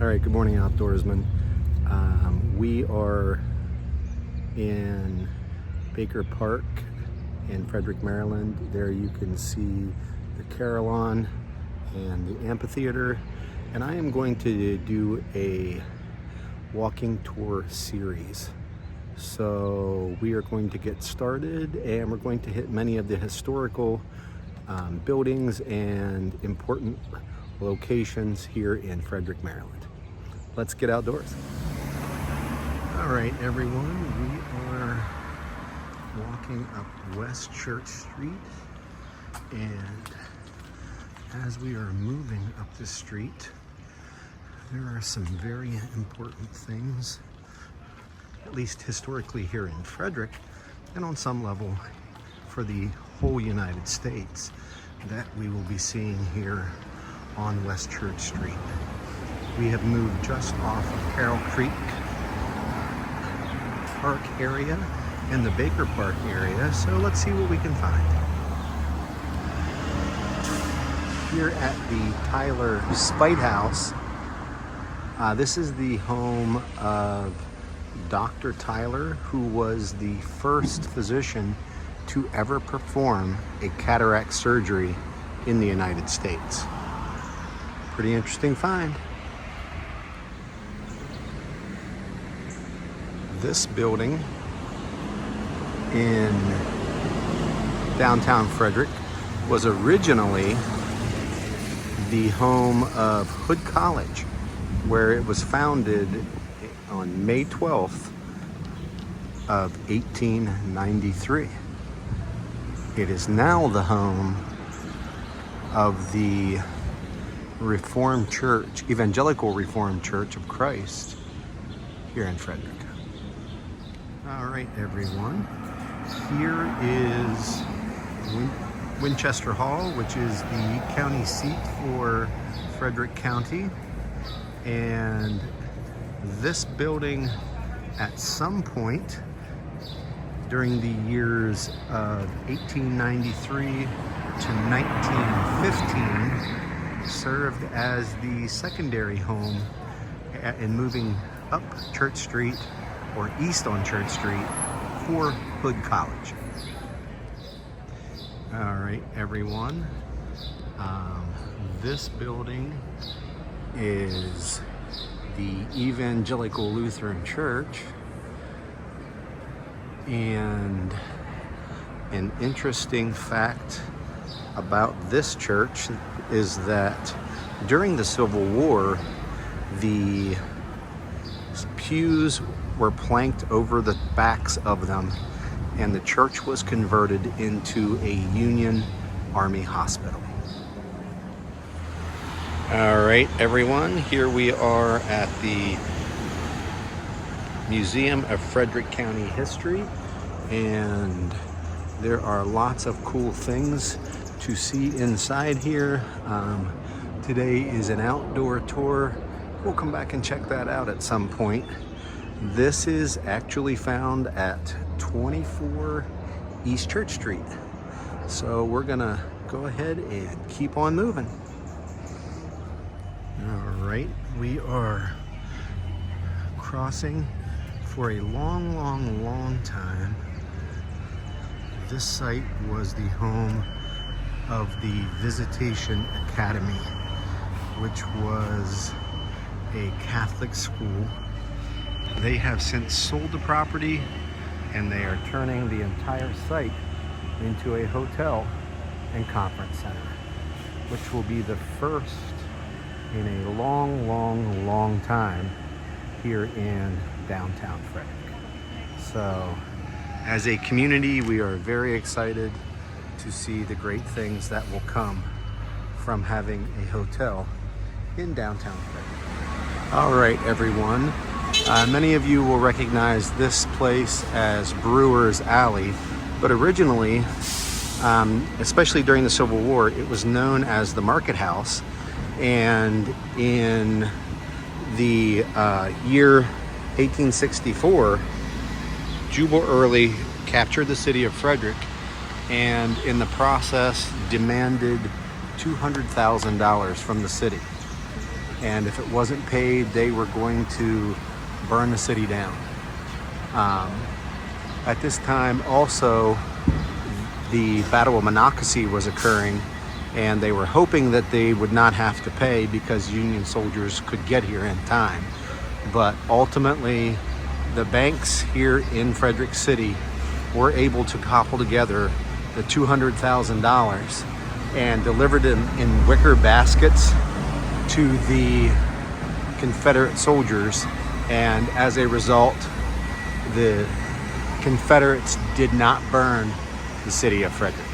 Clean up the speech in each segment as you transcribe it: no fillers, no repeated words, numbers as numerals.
All right, good morning, outdoorsmen. We are in Baker Park in Frederick, Maryland. There you can see the Carillon and the amphitheater. And I am going to do a walking tour series. So we are going to get started and we're going to hit many of the historical buildings and important locations here in Frederick, Maryland. Let's get outdoors. All right, everyone, we are walking up West Church Street, and as we are moving up this street, there are some very important things, at least historically here in Frederick, and on some level for the whole United States, that we will be seeing here on West Church Street. We have moved just off of Carroll Creek Park area and the Baker Park area, so let's see what we can find. Here at the Tyler Spite House, this is the home of Dr. Tyler, who was the first physician to ever perform a cataract surgery in the United States. Pretty interesting find. This building in downtown Frederick was originally the home of Hood College, where it was founded on May 12th of 1893. It is now the home of the Reformed Church, Evangelical Reformed Church of Christ here in Frederick. All right, everyone. Here is Winchester Hall, which is the county seat for Frederick County. And this building, at some point during the years of 1893 to 1915, served as the secondary home in moving up Church Street or east on Church Street for Hood College. All right, everyone. This building is the Evangelical Lutheran Church, and an interesting fact about this church is that during the Civil War, the pews were planked over the backs of them, and the church was converted into a Union Army hospital. All right, everyone, here we are at the Museum of Frederick County History, and there are lots of cool things to see inside here. Today is an outdoor tour. We'll come back and check that out at some point. This is actually found at 24 East Church Street. So we're gonna go ahead and keep on moving. All right, we are crossing for a long time. This site was the home of the Visitation Academy, which was a Catholic school. They have since sold the property, and they are turning the entire site into a hotel and conference center, which will be the first in a long time here in downtown Frederick. So as a community, we are very excited to see the great things that will come from having a hotel in downtown Frederick. All right, everyone. Many of you will recognize this place as Brewer's Alley, but originally, especially during the Civil War, it was known as the Market House. And in the year 1864, Jubal Early captured the city of Frederick, and in the process demanded $200,000 from the city. and if it wasn't paid, they were going to burn the city down. At this time also, the Battle of Monocacy was occurring, and they were hoping that they would not have to pay because Union soldiers could get here in time. But ultimately, the banks here in Frederick City were able to cobble together the $200,000 and delivered them in wicker baskets to the Confederate soldiers, and as a result, the Confederates did not burn the city of Frederick.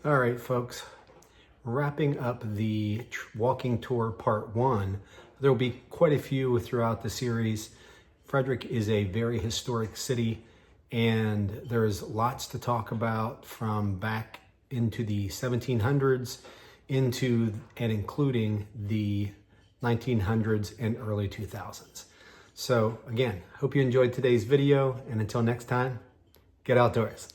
All right, folks, wrapping up the walking tour part 1. There will be quite a few throughout the series. Frederick is a very historic city, and there's lots to talk about from back into the 1700s into and including the 1900s and early 2000s. So again, hope you enjoyed today's video, and until next time, get outdoors.